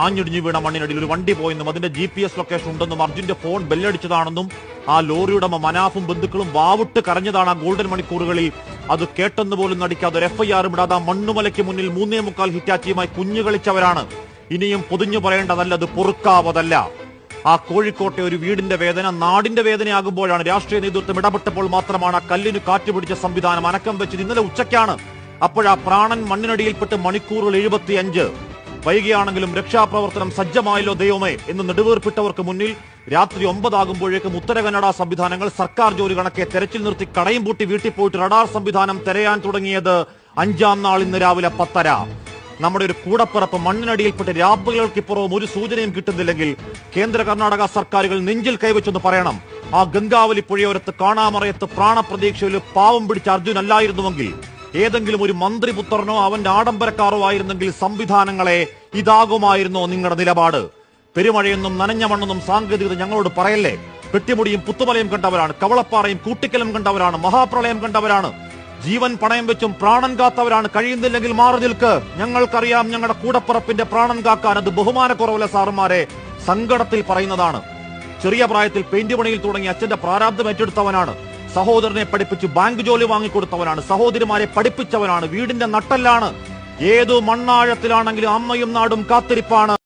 ആഞ്ഞിടിഞ്ഞു വീണ മണ്ണിനടിയിൽ ഒരു വണ്ടി പോയെന്നും അതിന്റെ GPS ലൊക്കേഷൻ ഉണ്ടെന്നും അർജുന്റെ ഫോൺ ബെല്ലടിച്ചതാണെന്നും ആ ലോറിയുടമ മനാഫും ബന്ധുക്കളും വാവിട്ട് കരഞ്ഞതാണ് ആ ഗോൾഡൻ മണിക്കൂറുകളിൽ. അത് കേട്ടെന്ന് പോലും നടിക്കാതെ ഒരു FIR ഇടാതെ മണ്ണുമലയ്ക്ക് മുന്നിൽ 3.25 ഹിറ്റാച്ചിയുമായി കുഞ്ഞു കളിച്ചവരാണ്. ഇനിയും പൊതിഞ്ഞു പറയേണ്ടതല്ല, അത് പൊറുക്കാവതല്ല. ആ കോഴിക്കോട്ടെ ഒരു വീടിന്റെ വേദന നാടിന്റെ വേദനയാകുമ്പോഴാണ് രാഷ്ട്രീയ നേതൃത്വം ഇടപെട്ടപ്പോൾ മാത്രമാണ് ആ കല്ലിന് കാറ്റുപിടിച്ച സംവിധാനം അനക്കം വെച്ചത്. ഇന്നലെ ഉച്ചയ്ക്കാണ്. അപ്പോഴാ പ്രാണൻ മണ്ണിനടിയിൽപ്പെട്ട് മണിക്കൂറുകൾ 75. വൈകിയാണെങ്കിലും രക്ഷാപ്രവർത്തനം സജ്ജമായല്ലോ ദൈവമേ എന്ന് നെടുവീർപ്പിട്ടവർക്ക് മുന്നിൽ രാത്രി 9 ആകുമ്പോഴേക്കും ഉത്തര കന്നഡ സംവിധാനങ്ങൾ സർക്കാർ ജോലി കണക്കെ തെരച്ചിൽ നിർത്തി കടയും പൂട്ടി വീട്ടിൽ പോയിട്ട് റഡാർ സംവിധാനം തെരയാൻ തുടങ്ങിയത് 5-ാം നാൾ ഇന്ന് രാവിലെ 10:30. നമ്മുടെ ഒരു കൂടപ്പിറപ്പ് മണ്ണിനടിയിൽപ്പെട്ട് രാപ്പകൽക്കിപ്പുറവും ഒരു സൂചനയും കിട്ടുന്നില്ലെങ്കിൽ കേന്ദ്ര കർണാടക സർക്കാരുകൾ നെഞ്ചിൽ കൈവച്ചെന്ന് പറയണം. ആ ഗംഗാവലി പുഴയോരത്ത് കാണാമറയത്ത് പ്രാണപ്രതീക്ഷയിൽ പാവം പിടിച്ച അർജുൻ അല്ലായിരുന്നുവെങ്കിൽ, ഏതെങ്കിലും ഒരു മന്ത്രിപുത്രനോ അവന്റെ ആഡംബരക്കാരോ ആയിരുന്നെങ്കിൽ സംവിധാനങ്ങളെ ഇതാകുമായിരുന്നോ നിങ്ങളുടെ നിലപാട്? പെരുമഴയെന്നും നനഞ്ഞ മണ്ണെന്നും സാങ്കേതികത ഞങ്ങളോട് പറയല്ലേ. പെട്ടിമുടിയും പുത്തുമലയും കണ്ടവരാണ്, കവളപ്പാറയും കൂട്ടിക്കലും കണ്ടവരാണ്, മഹാപ്രളയം കണ്ടവരാണ്, ജീവൻ പണയം വെച്ചും പ്രാണൻ കാത്തവരാണ്. കഴിയുന്നില്ലെങ്കിൽ മാറി നിൽക്ക്, ഞങ്ങൾക്കറിയാം ഞങ്ങളുടെ കൂടപ്പിറപ്പിന്റെ പ്രാണൻ കാക്കാൻ. അത് ബഹുമാനക്കുറവല്ല സാറുമാരെ, സങ്കടത്തിൽ പറയുന്നതാണ്. ചെറിയ പ്രായത്തിൽ പെയിന്റ് പണിയിൽ തുടങ്ങി അച്ഛന്റെ പ്രാരാബ്ദം ഏറ്റെടുത്തവനാണ്. സഹോദരനെ പഠിപ്പിച്ച് ബാങ്ക് ജോലി വാങ്ങിക്കൊടുത്തവനാണ്. സഹോദരിമാരെ പഠിപ്പിച്ചവനാണ്. വീടിന്റെ നട്ടെല്ലാണ്. ഏതു മണ്ണാഴത്തിലാണെങ്കിലും അമ്മയും നാടും കാത്തിരിപ്പാണ്.